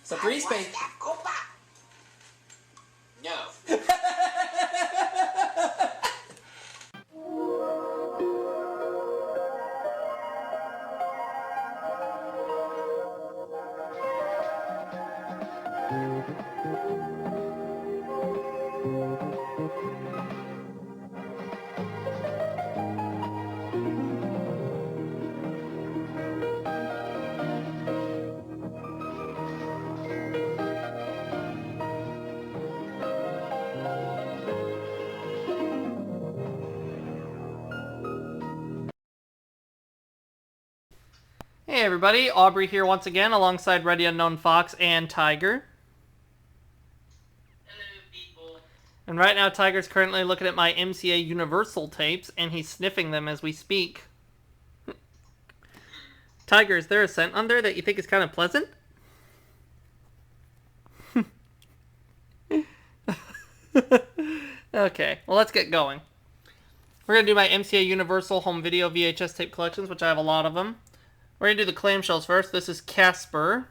So free space. No. Hey everybody, Aubrey here once again alongside Ready Unknown Fox and Tiger. Hello, people. And right now Tiger's currently looking at my MCA Universal tapes and he's sniffing them as we speak. Tiger, is there a scent on there that you think is kind of pleasant? Okay, well let's get going. We're going to do my MCA Universal Home Video VHS tape collections, which I have a lot of them. We're going to do the clamshells first. This is Casper,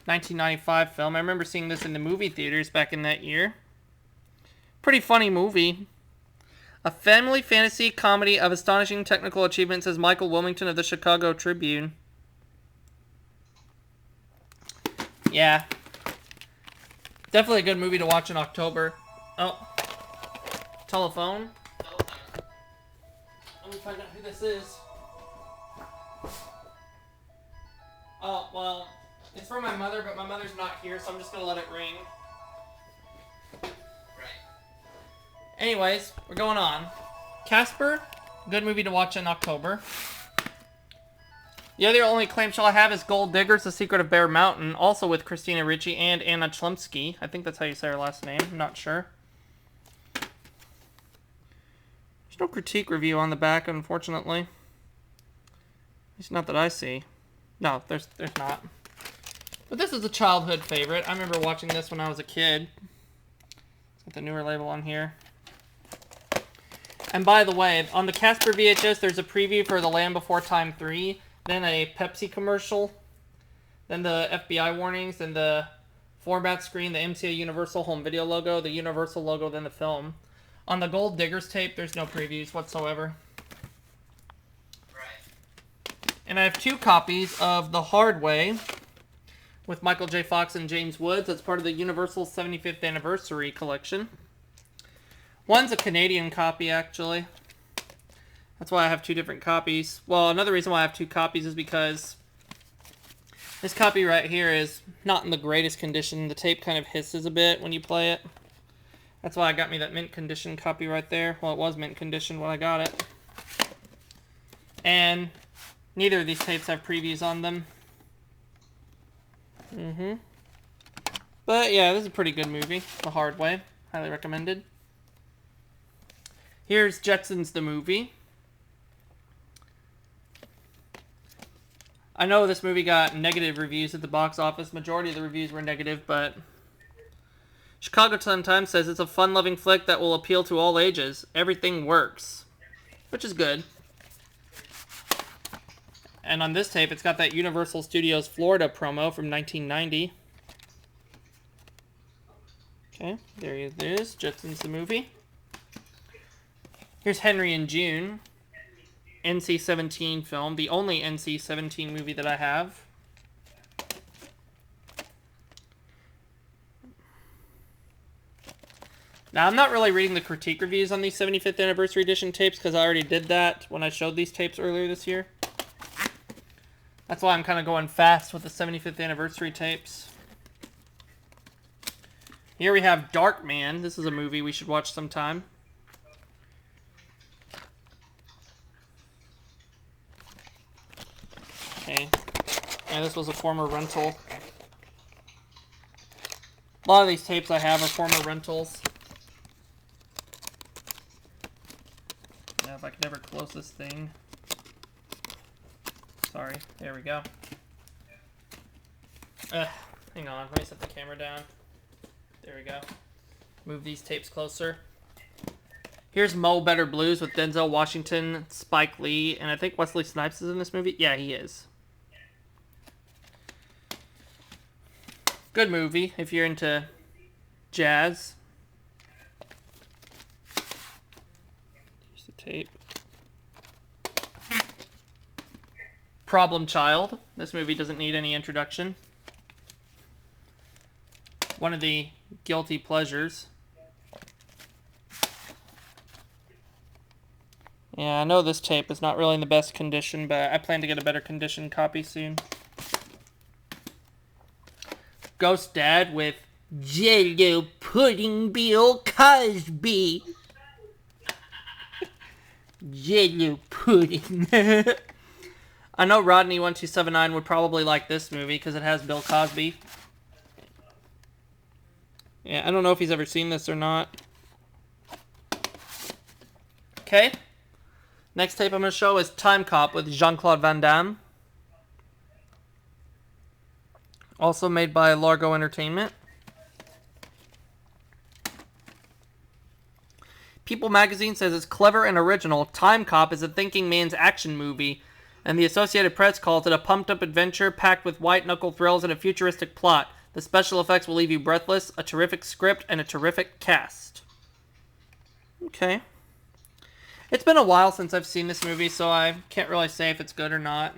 1995 film. I remember seeing this in the movie theaters back in that year. Pretty funny movie. A family fantasy comedy of astonishing technical achievement, says Michael Wilmington of the Chicago Tribune. Yeah. Definitely a good movie to watch in October. Oh. Telephone. Let me find out who this is. Oh, well, it's from my mother, but my mother's not here, so I'm just going to let it ring. Right. Anyways, we're going on. Casper, good movie to watch in October. The other only clamshell I have is Gold Diggers, The Secret of Bear Mountain, also with Christina Ricci and Anna Chlumsky. I think that's how you say her last name, I'm not sure. There's no critique review on the back, unfortunately. At least not that I see. No, there's not. But this is a childhood favorite. I remember watching this when I was a kid. It's got the newer label on here. And by the way, on the Casper VHS, there's a preview for The Land Before Time 3, then a Pepsi commercial, then the FBI warnings, then the format screen, the MCA Universal Home Video logo, the Universal logo, then the film. On the Gold Diggers tape, there's no previews whatsoever. And I have two copies of The Hard Way with Michael J. Fox and James Woods. That's part of the Universal 75th Anniversary Collection. One's a Canadian copy, actually. That's why I have two different copies. Well, another reason why I have two copies is because this copy right here is not in the greatest condition. The tape kind of hisses a bit when you play it. That's why I got me that mint condition copy right there. Well, it was mint condition when I got it. And neither of these tapes have previews on them. But yeah, this is a pretty good movie. The Hard Way. Highly recommended. Here's Jetsons the movie. I know this movie got negative reviews at the box office. Majority of the reviews were negative, but Chicago Sun-Times says it's a fun-loving flick that will appeal to all ages. Everything works. Which is good. And on this tape, it's got that Universal Studios Florida promo from 1990. Okay, there it is. Jetsons the movie. Here's Henry and June. NC-17 film. The only NC-17 movie that I have. Now, I'm not really reading the critique reviews on these 75th Anniversary Edition tapes because I already did that when I showed these tapes earlier this year. That's why I'm kind of going fast with the 75th Anniversary tapes. Here we have Darkman. This is a movie we should watch sometime. Okay. Yeah, this was a former rental. A lot of these tapes I have are former rentals. Now, if I could ever close this thing. Sorry, there we go. Hang on, let me set the camera down. There we go. Move these tapes closer. Here's Mo Better Blues with Denzel Washington, Spike Lee, and I think Wesley Snipes is in this movie. Yeah, he is. Good movie if you're into jazz. Here's the tape. Problem Child. This movie doesn't need any introduction. One of the guilty pleasures. Yeah, I know this tape is not really in the best condition, but I plan to get a better condition copy soon. Ghost Dad with Jello Pudding Bill Cosby. Jello Pudding. I know Rodney1279 would probably like this movie because it has Bill Cosby. Yeah, I don't know if he's ever seen this or not. Okay. Next tape I'm going to show is Time Cop with Jean-Claude Van Damme. Also made by Largo Entertainment. People magazine says it's clever and original. Time Cop is a thinking man's action movie, and the Associated Press calls it a pumped-up adventure packed with white-knuckle thrills and a futuristic plot. The special effects will leave you breathless, a terrific script, and a terrific cast. Okay. It's been a while since I've seen this movie, so I can't really say if it's good or not.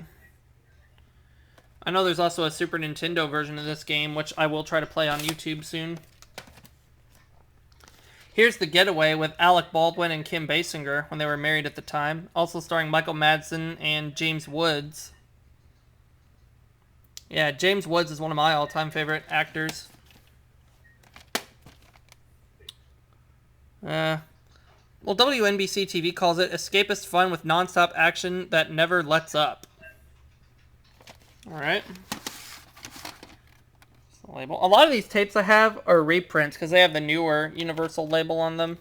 I know there's also a Super Nintendo version of this game, which I will try to play on YouTube soon. Here's The Getaway with Alec Baldwin and Kim Basinger when they were married at the time. Also starring Michael Madsen and James Woods. Yeah, James Woods is one of my all-time favorite actors. Well, WNBC TV calls it escapist fun with non-stop action that never lets up. Alright. Label. A lot of these tapes I have are reprints because they have the newer Universal label on them.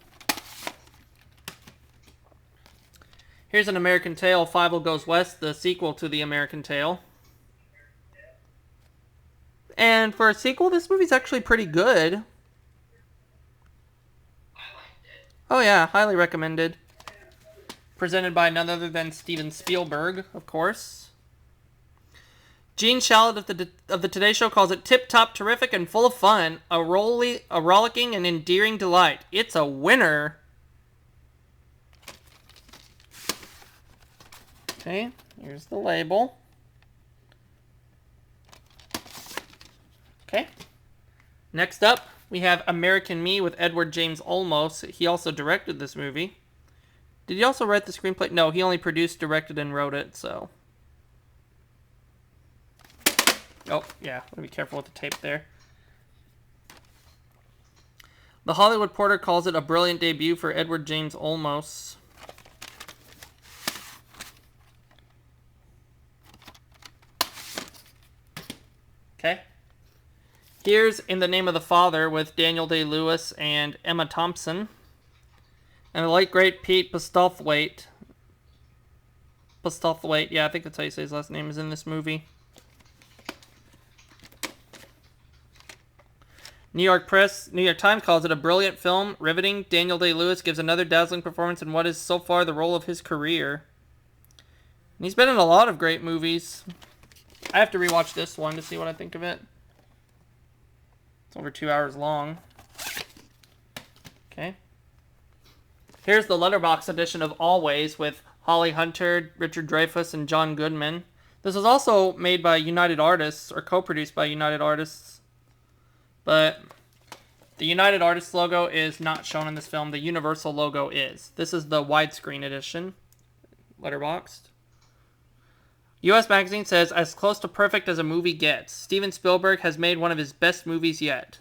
Here's An American Tail, Fievel Goes West, the sequel to The American Tail. And for a sequel, this movie's actually pretty good. I liked it. Oh yeah, highly recommended. Presented by none other than Steven Spielberg, of course. Gene Shalit of the Today Show calls it tip-top terrific and full of fun. A rollicking and endearing delight. It's a winner. Okay, here's the label. Okay. Next up, we have American Me with Edward James Olmos. He also directed this movie. Did he also write the screenplay? No, he only produced, directed, and wrote it, so... Oh, yeah, gotta be careful with the tape there. The Hollywood Reporter calls it a brilliant debut for Edward James Olmos. Okay. Here's In the Name of the Father with Daniel Day-Lewis and Emma Thompson. And the late, great Pete Postlethwaite. Postlethwaite, yeah, I think that's how you say his last name, is in this movie. New York Times calls it a brilliant film, riveting. Daniel Day-Lewis gives another dazzling performance in what is so far the role of his career. And he's been in a lot of great movies. I have to rewatch this one to see what I think of it. It's over 2 hours long. Okay. Here's the letterbox edition of Always with Holly Hunter, Richard Dreyfuss, and John Goodman. This was also made by United Artists, or co-produced by United Artists. But the United Artists logo is not shown in this film. The Universal logo is. This is the widescreen edition. Letterboxed. U.S. Magazine says, as close to perfect as a movie gets. Steven Spielberg has made one of his best movies yet.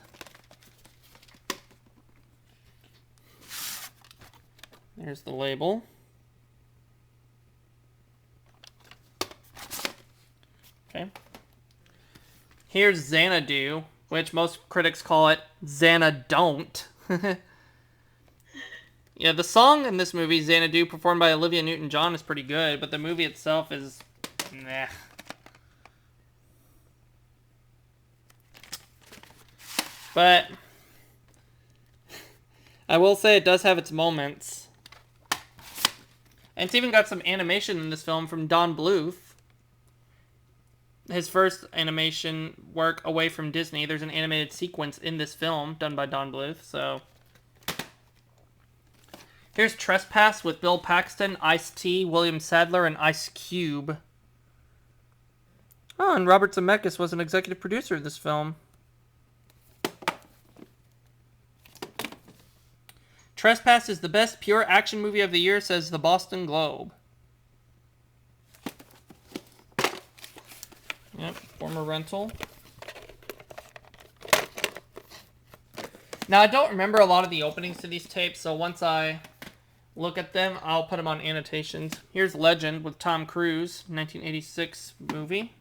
There's the label. Okay. Here's Xanadu, which most critics call it Xanadon't. Yeah, the song in this movie, Xanadu, performed by Olivia Newton-John, is pretty good, but the movie itself is... nah. But I will say it does have its moments. And it's even got some animation in this film from Don Bluth. his first animation work away from Disney. There's an animated sequence in this film done by Don Bluth. So here's Trespass with Bill Paxton, Ice-T, William Sadler, and Ice Cube. Oh, and Robert Zemeckis was an executive producer of this film. Trespass is the best pure action movie of the year, says the Boston Globe. Yep, former rental. Now, I don't remember a lot of the openings to these tapes, so once I look at them, I'll put them on annotations. Here's Legend with Tom Cruise, 1986 movie.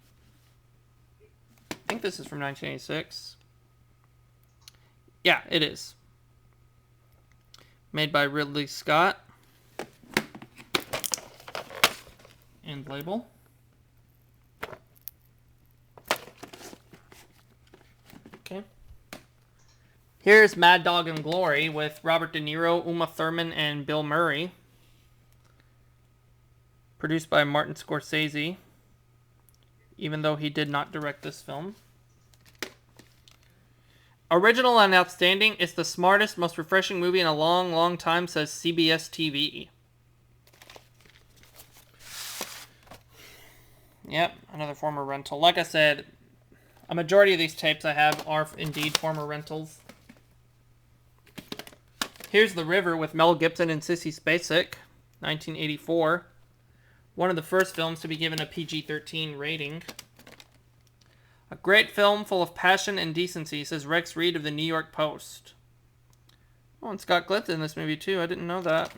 I think this is from 1986. Yeah, it is. Made by Ridley Scott. And label. Okay. Here's Mad Dog and Glory with Robert De Niro, Uma Thurman, and Bill Murray. Produced by Martin Scorsese, even though he did not direct this film. Original and outstanding. It's the smartest, most refreshing movie in a long, long time, says CBS TV. Yep, another former rental. Like I said, a majority of these tapes I have are indeed former rentals. Here's The River with Mel Gibson and Sissy Spacek, 1984. One of the first films to be given a PG-13 rating. A great film full of passion and decency, says Rex Reed of the New York Post. Oh, and Scott Glitt's in this movie too. I didn't know that.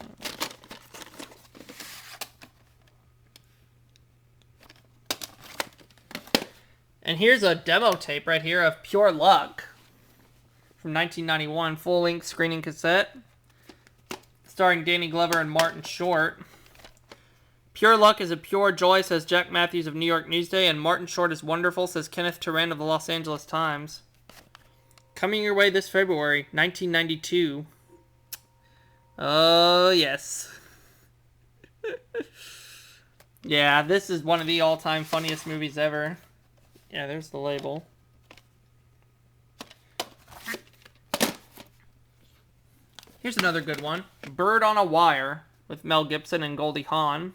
And here's a demo tape right here of Pure Luck from 1991, full-length screening cassette, starring Danny Glover and Martin Short. Pure Luck is a pure joy, says Jack Matthews of New York Newsday, and Martin Short is wonderful, says Kenneth Turan of the Los Angeles Times. Coming your way this February, 1992. Oh, yes. Yeah, this is one of the all-time funniest movies ever. Yeah, there's the label. Here's another good one. Bird on a Wire with Mel Gibson and Goldie Hawn.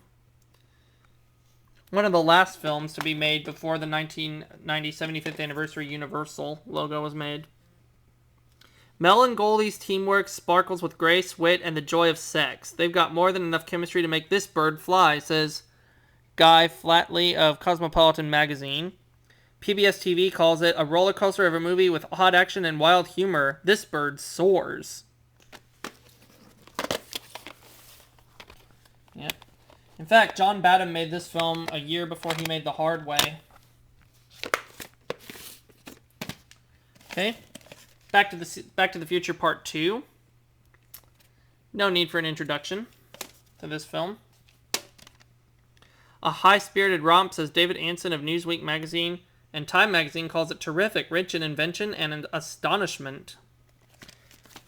One of the last films to be made before the 1990 75th anniversary Universal logo was made. Mel and Goldie's teamwork sparkles with grace, wit, and the joy of sex. They've got more than enough chemistry to make this bird fly, says Guy Flatley of Cosmopolitan magazine. PBS TV calls it a roller coaster of a movie with hot action and wild humor. This bird soars. Yep. In fact, John Badham made this film a year before he made The Hard Way. Okay. Back to the Future Part 2. No need for an introduction to this film. A high-spirited romp, says David Anson of Newsweek magazine, and Time magazine calls it terrific, rich in invention and an astonishment.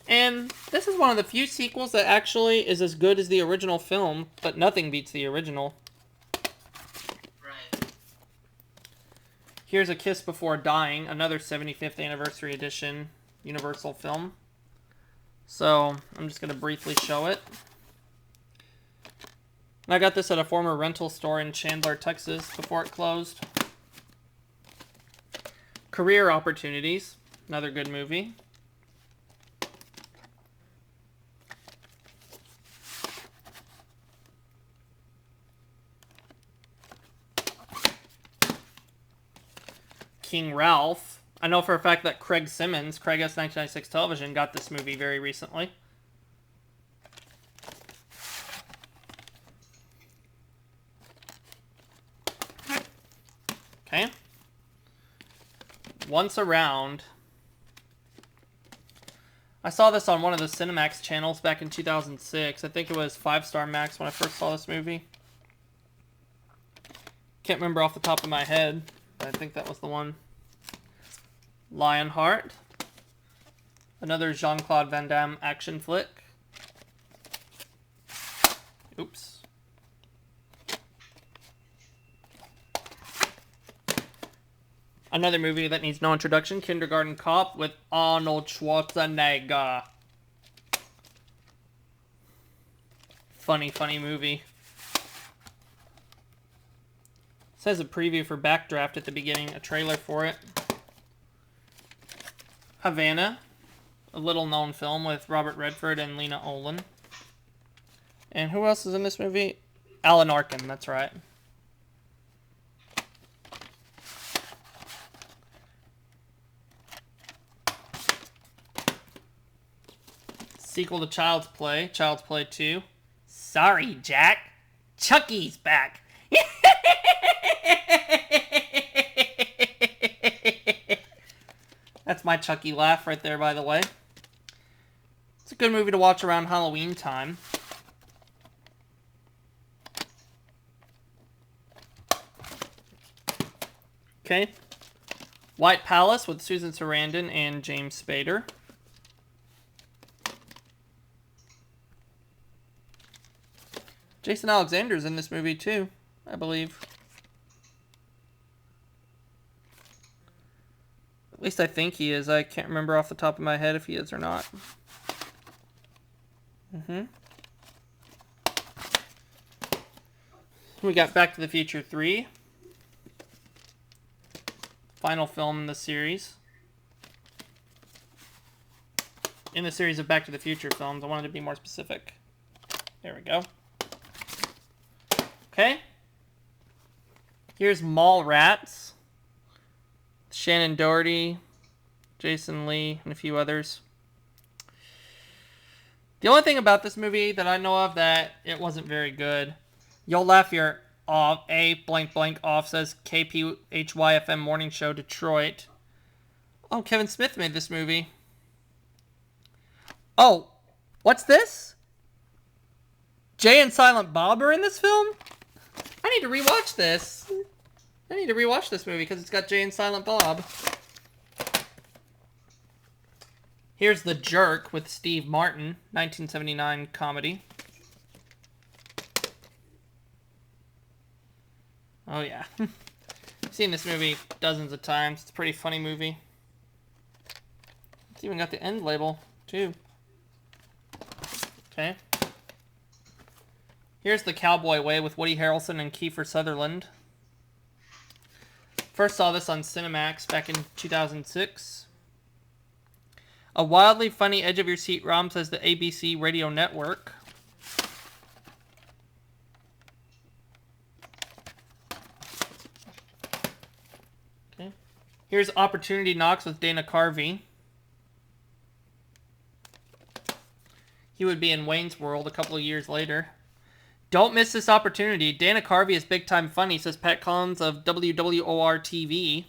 And this is one of the few sequels that actually is as good as the original film, but nothing beats the original. Right. Here's A Kiss Before Dying, another 75th anniversary edition Universal film. So, I'm just going to briefly show it. And I got this at a former rental store in Chandler, Texas before it closed. Career Opportunities, another good movie. King Ralph. I know for a fact that Craig Simmons, Craig S. 1996 Television, got this movie very recently. Okay. Once Around. I saw this on one of the Cinemax channels back in 2006. I think it was 5-Star Max when I first saw this movie. Can't remember off the top of my head, but I think that was the one. Lionheart. Another Jean-Claude Van Damme action flick. Oops. Another movie that needs no introduction, Kindergarten Cop with Arnold Schwarzenegger. Funny movie. It says a preview for Backdraft at the beginning, a trailer for it. Havana, a little-known film with Robert Redford and Lena Olin. And who else is in this movie? Alan Arkin, that's right. Sequel to Child's Play 2. Sorry, Jack. Chucky's back. That's my Chucky laugh right there, by the way. It's a good movie to watch around Halloween time. Okay. White Palace with Susan Sarandon and James Spader. Jason Alexander's in this movie too, I believe. At least I think he is. I can't remember off the top of my head if he is or not. We got Back to the Future 3. Final film in the series. In the series of Back to the Future films. I wanted to be more specific. There we go. Okay. Here's Mallrats. Shannon Doherty, Jason Lee, and a few others. The only thing about this movie that I know of that it wasn't very good. You'll laugh your off. A blank blank off says KPHYFM Morning Show Detroit. Oh, Kevin Smith made this movie. Oh, what's this? Jay and Silent Bob are in this film? I need to rewatch this. I need to rewatch this movie because it's got Jay and Silent Bob. Here's The Jerk with Steve Martin, 1979 comedy. Oh yeah. I've seen this movie dozens of times. It's a pretty funny movie. It's even got the end label, too. Okay. Here's The Cowboy Way with Woody Harrelson and Kiefer Sutherland. First saw this on Cinemax back in 2006. A wildly funny edge-of-your-seat rom, says the ABC Radio Network. Okay. Here's Opportunity Knocks with Dana Carvey. He would be in Wayne's World a couple of years later. Don't miss this opportunity. Dana Carvey is big time funny, says Pat Collins of WWOR TV.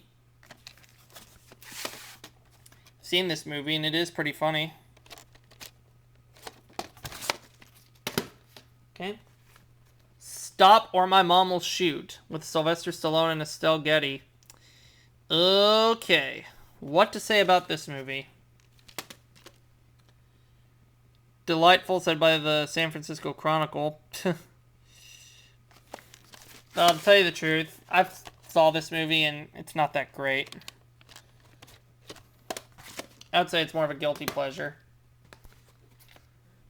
Seen this movie and it is pretty funny. Okay. Stop or My Mom Will Shoot with Sylvester Stallone and Estelle Getty. Okay. What to say about this movie? Delightful, said by the San Francisco Chronicle. I'll tell you the truth. I saw this movie and it's not that great. I would say it's more of a guilty pleasure.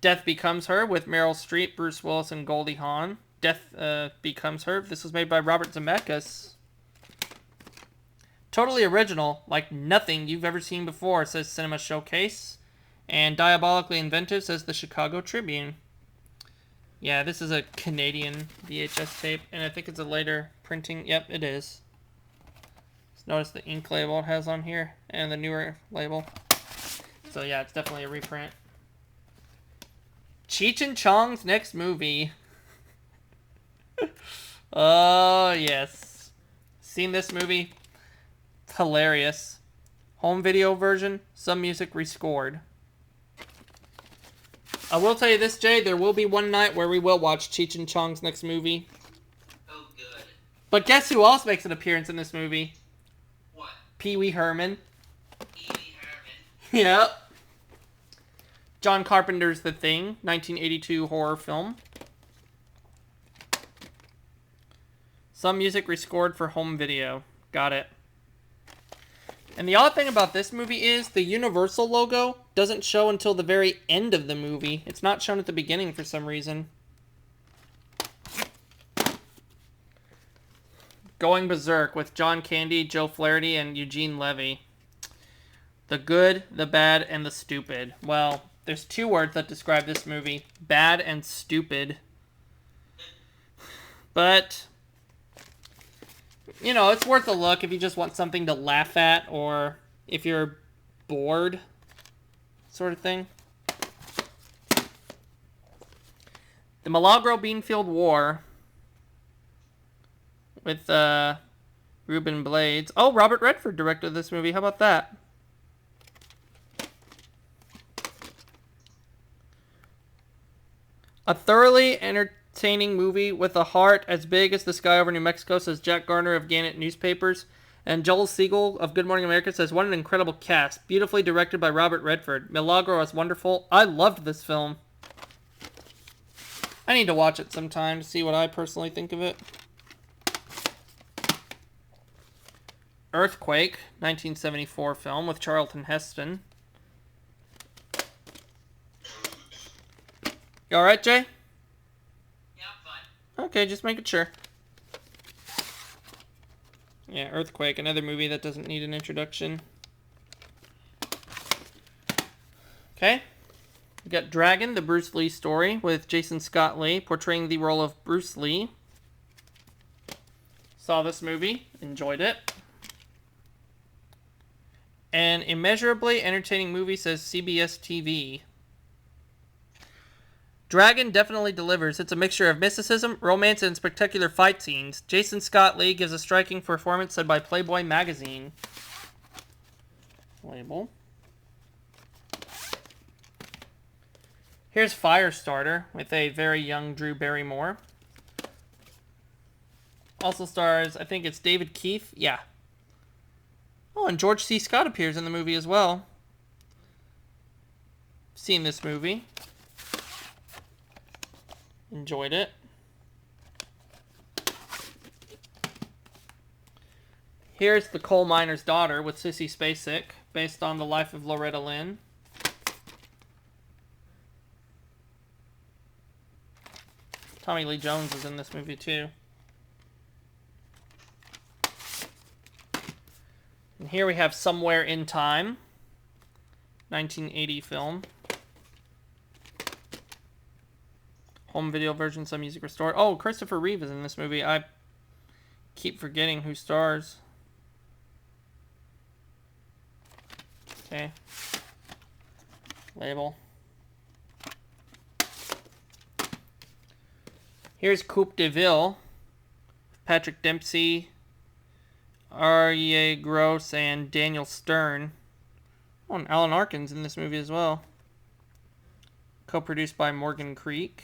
Death Becomes Her with Meryl Streep, Bruce Willis, and Goldie Hawn. Death Becomes Her. This was made by Robert Zemeckis. Totally original, like nothing you've ever seen before, says Cinema Showcase. And diabolically inventive, says the Chicago Tribune. Yeah, this is a Canadian VHS tape, and I think it's a later printing. Yep, it is. Just notice the ink label it has on here, and the newer label. So yeah, it's definitely a reprint. Cheech and Chong's next movie. Oh, yes. Seen this movie? It's hilarious. Home video version, some music rescored. I will tell you this, Jay, there will be one night where we will watch Cheech and Chong's next movie. Oh, good. But guess who else makes an appearance in this movie? What? Pee Wee Herman. Pee Wee Herman. Yep. John Carpenter's The Thing, 1982 horror film. Some music rescored for home video. Got it. And the odd thing about this movie is the Universal logo doesn't show until the very end of the movie. It's not shown at the beginning for some reason. Going Berserk with John Candy, Joe Flaherty, and Eugene Levy. The good, the bad, and the stupid. Well, there's two words that describe this movie. Bad and stupid. But, you know, it's worth a look if you just want something to laugh at or if you're bored, sort of thing. The Milagro Beanfield War with Ruben Blades. Oh, Robert Redford directed this movie. How about that? A thoroughly entertaining movie with a heart as big as the sky over New Mexico, says Jack Garner of Gannett Newspapers. And Joel Siegel of Good Morning America says, what an incredible cast. Beautifully directed by Robert Redford. Milagro is wonderful. I loved this film. I need to watch it sometime to see what I personally think of it. Earthquake, 1974 film with Charlton Heston. You alright, Jay? Yeah, I'm fine. Okay, just making sure. Yeah, Earthquake, another movie that doesn't need an introduction. Okay. We got Dragon, the Bruce Lee story, with Jason Scott Lee portraying the role of Bruce Lee. Saw this movie, enjoyed it. An immeasurably entertaining movie, says CBS TV. Dragon definitely delivers. It's a mixture of mysticism, romance, and spectacular fight scenes. Jason Scott Lee gives a striking performance, said by Playboy magazine. Label. Here's Firestarter with a very young Drew Barrymore. Also stars, I think it's David Keith. Yeah. Oh, and George C. Scott appears in the movie as well. Seen this movie. Enjoyed it. Here's The Coal Miner's Daughter with Sissy Spacek, based on the life of Loretta Lynn. Tommy Lee Jones is in this movie too. And here we have Somewhere in Time, 1980 film. Home video version, some music restored. Oh, Christopher Reeve is in this movie. I keep forgetting who stars. Okay. Label. Here's Coupe de Ville. Patrick Dempsey, Aryeh Gross, and Daniel Stern. Oh, and Alan Arkin's in this movie as well. Co-produced by Morgan Creek.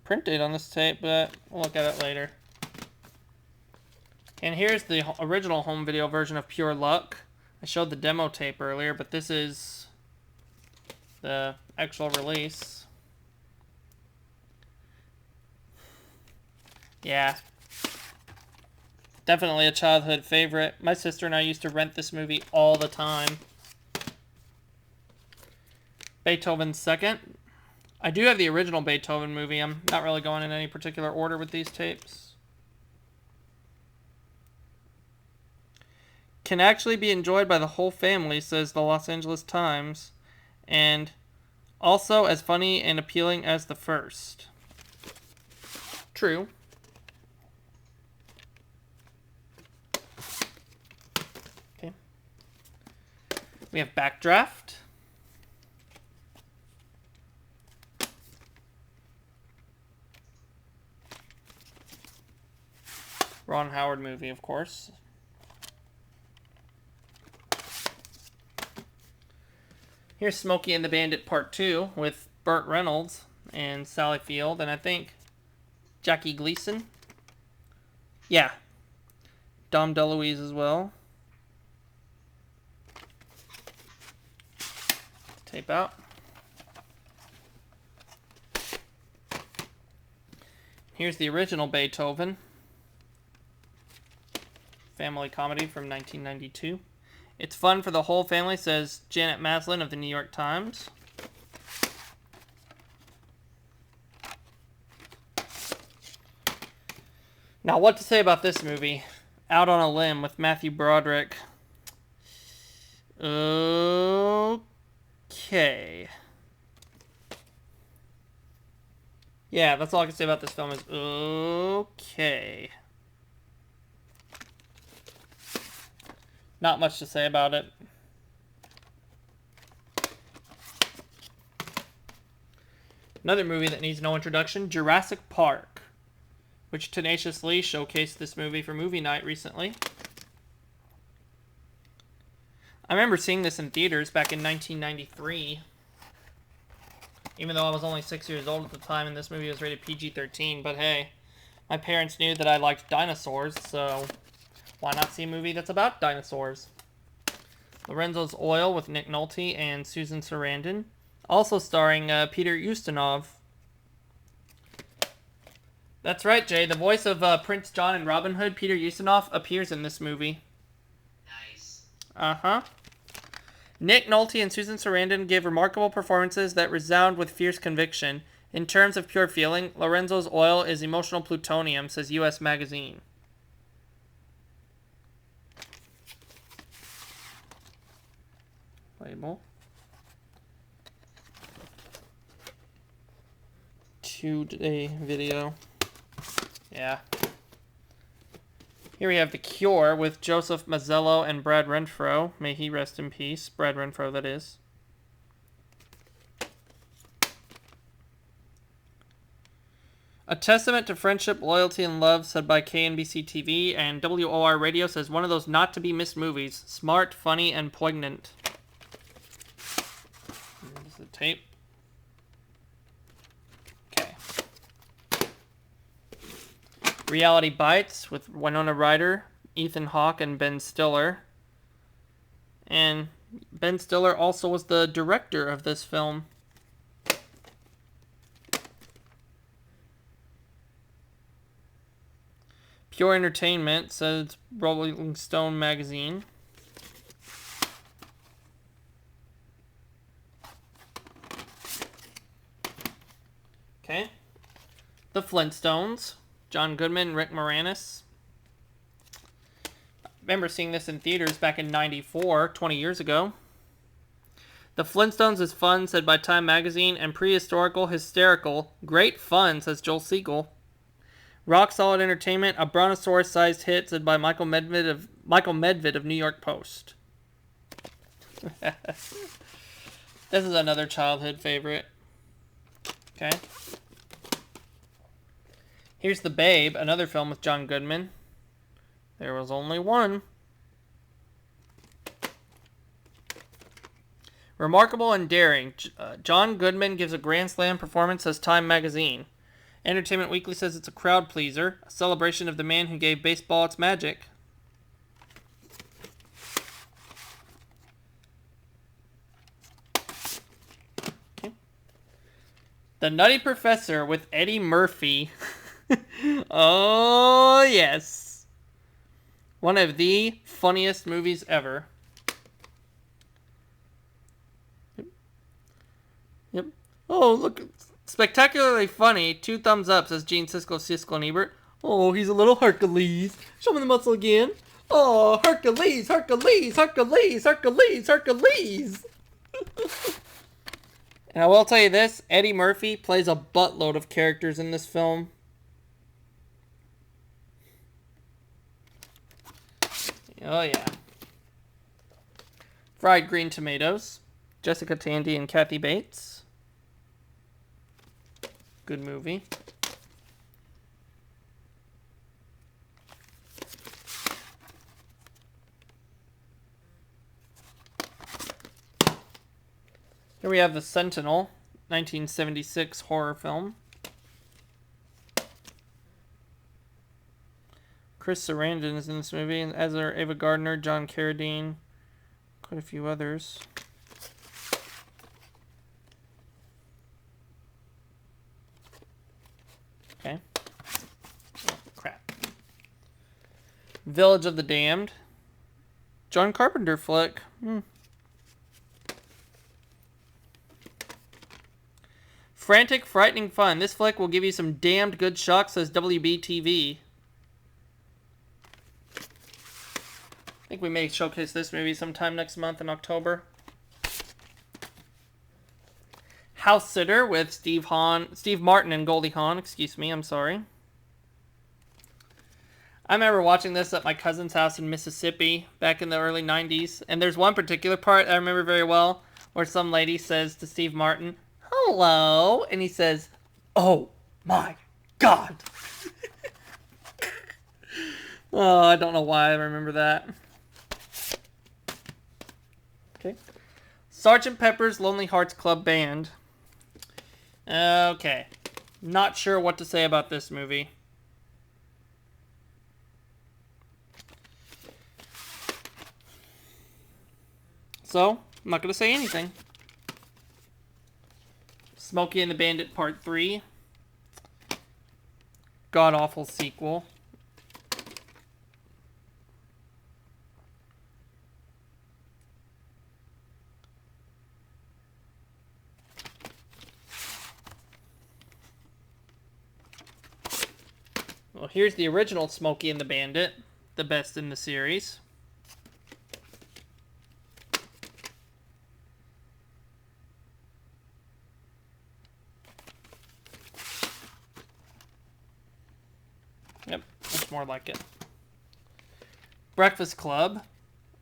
Print date on this tape, but we'll look at it later. And here's the original home video version of Pure Luck. I showed the demo tape earlier, but this is the actual release. Yeah. Definitely a childhood favorite. My sister and I used to rent this movie all the time. Beethoven's Second. I do have the original Beethoven movie. I'm not really going in any particular order with these tapes. Can actually be enjoyed by the whole family, says the Los Angeles Times. And also as funny and appealing as the first. True. Okay. We have Backdraft. Ron Howard movie, of course. Here's Smokey and the Bandit Part 2 with Burt Reynolds and Sally Field, and I think Jackie Gleason. Yeah. Dom DeLuise as well. Tape out. Here's the original Beethoven. Family comedy from 1992. It's fun for the whole family, says Janet Maslin of the New York Times. Now, what to say about this movie? Out on a Limb with Matthew Broderick. Okay. Yeah, that's all I can say about this film is okay. Not much to say about it. Another movie that needs no introduction, Jurassic Park, which tenaciously showcased this movie for movie night recently. I remember seeing this in theaters back in 1993. Even though I was only 6 years old at the time and this movie was rated PG-13. But hey, my parents knew that I liked dinosaurs, so why not see a movie that's about dinosaurs? Lorenzo's Oil with Nick Nolte and Susan Sarandon. Also starring Peter Ustinov. That's right, Jay. The voice of Prince John in Robin Hood, Peter Ustinov, appears in this movie. Nice. Uh-huh. Nick Nolte and Susan Sarandon give remarkable performances that resound with fierce conviction. In terms of pure feeling, Lorenzo's Oil is emotional plutonium, says U.S. Magazine. Label. 2-day video. Yeah. Here we have The Cure with Joseph Mazzello and Brad Renfro. May he rest in peace. Brad Renfro, that is. A testament to friendship, loyalty, and love, said by KNBC TV, and WOR Radio says one of those not-to-be-missed movies. Smart, funny, and poignant. Here's the tape. Okay. Reality Bites with Winona Ryder, Ethan Hawke, and Ben Stiller. And Ben Stiller also was the director of this film. Pure Entertainment, says Rolling Stone magazine. Okay. The Flintstones. John Goodman, Rick Moranis. I remember seeing this in theaters back in 94, 20 years ago. The Flintstones is fun, said by Time magazine, and prehistorical, hysterical. Great fun, says Joel Siegel. Rock solid entertainment, a brontosaurus-sized hit, said by Michael Medved of New York Post. This is another childhood favorite. Okay. Here's The Babe, another film with John Goodman. There was only one. Remarkable and daring. John Goodman gives a grand slam performance, says Time magazine. Entertainment Weekly says it's a crowd pleaser, a celebration of the man who gave baseball its magic. Okay. The Nutty Professor with Eddie Murphy. Oh, yes. One of the funniest movies ever. Yep. Oh, look. Spectacularly funny. 2 thumbs up, says Gene Siskel and Ebert. Oh, he's a little Hercules. Show me the muscle again. Oh, Hercules, Hercules, Hercules, Hercules, Hercules. And I will tell you this, Eddie Murphy plays a buttload of characters in this film. Oh, yeah. Fried Green Tomatoes. Jessica Tandy and Kathy Bates. Good movie. Here we have The Sentinel, 1976 horror film. Chris Sarandon is in this movie, and as are Ava Gardner, John Carradine, quite a few others. Okay. Village of the Damned. John Carpenter flick. Frantic, frightening fun. This flick will give you some damned good shocks, says WBTV. I think we may showcase this movie sometime next month in October. House Sitter with Steve Martin and Goldie Hawn. Excuse me, I'm sorry. I remember watching this at my cousin's house in Mississippi back in the early 90s. And there's one particular part I remember very well where some lady says to Steve Martin, "Hello," and he says, "Oh my God." Oh, I don't know why I remember that. Okay. Sgt. Pepper's Lonely Hearts Club Band. Okay. Not sure what to say about this movie. So, I'm not going to say anything. Smokey and the Bandit Part 3. God-awful sequel. Well, here's the original Smokey and the Bandit, the best in the series. Yep, that's more like it. Breakfast Club,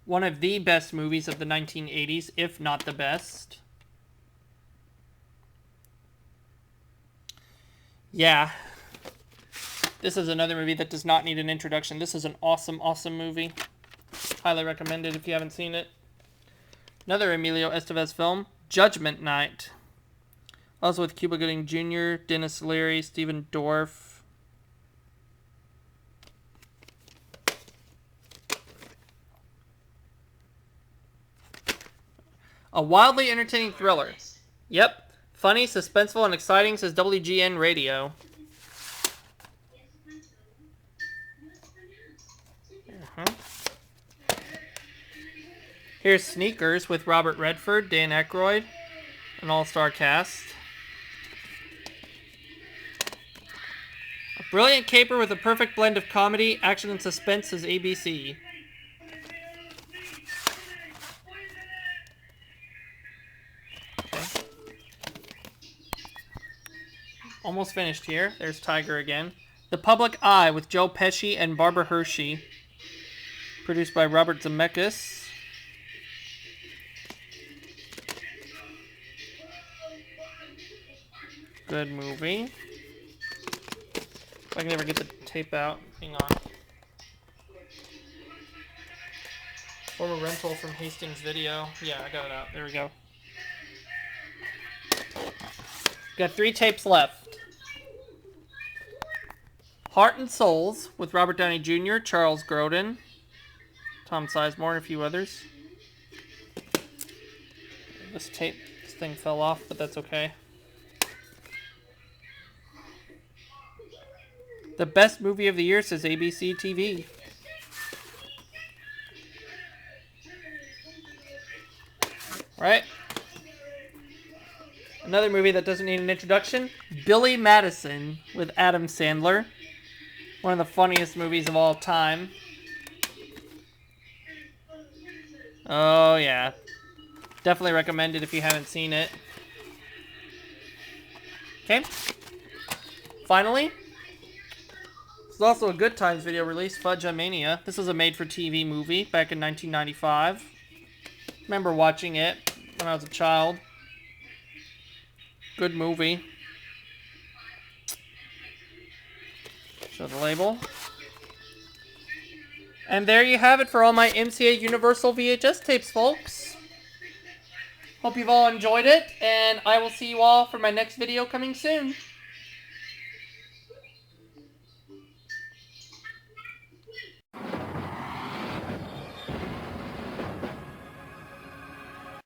one of the best movies of the 1980s, if not the best. Yeah. This is another movie that does not need an introduction. This is an awesome, awesome movie. Highly recommend it if you haven't seen it. Another Emilio Estevez film, Judgment Night. Also with Cuba Gooding Jr., Dennis Leary, Stephen Dorff. A wildly entertaining thriller. Yep. Funny, suspenseful, and exciting, says WGN Radio. Here's Sneakers with Robert Redford, Dan Aykroyd, an all-star cast. A brilliant caper with a perfect blend of comedy, action, and suspense, says ABC. Okay. Almost finished here. There's Tiger again. The Public Eye with Joe Pesci and Barbara Hershey. Produced by Robert Zemeckis. Good movie. If I can ever get the tape out. Hang on. Former rental from Hastings Video. Yeah, I got it out. There we go. Got 3 tapes left. Heart and Souls with Robert Downey Jr., Charles Grodin, Tom Sizemore, and a few others. This thing fell off, but that's okay. The best movie of the year, says ABC TV. Right? Another movie that doesn't need an introduction, Billy Madison with Adam Sandler. One of the funniest movies of all time. Oh, yeah. Definitely recommend it if you haven't seen it. Okay. Finally, this is also a Good Times video release, Fudge-A-Mania. This was a made-for-TV movie back in 1995. Remember watching it when I was a child. Good movie. Show the label. And there you have it for all my MCA Universal VHS tapes, folks. Hope you've all enjoyed it, and I will see you all for my next video coming soon.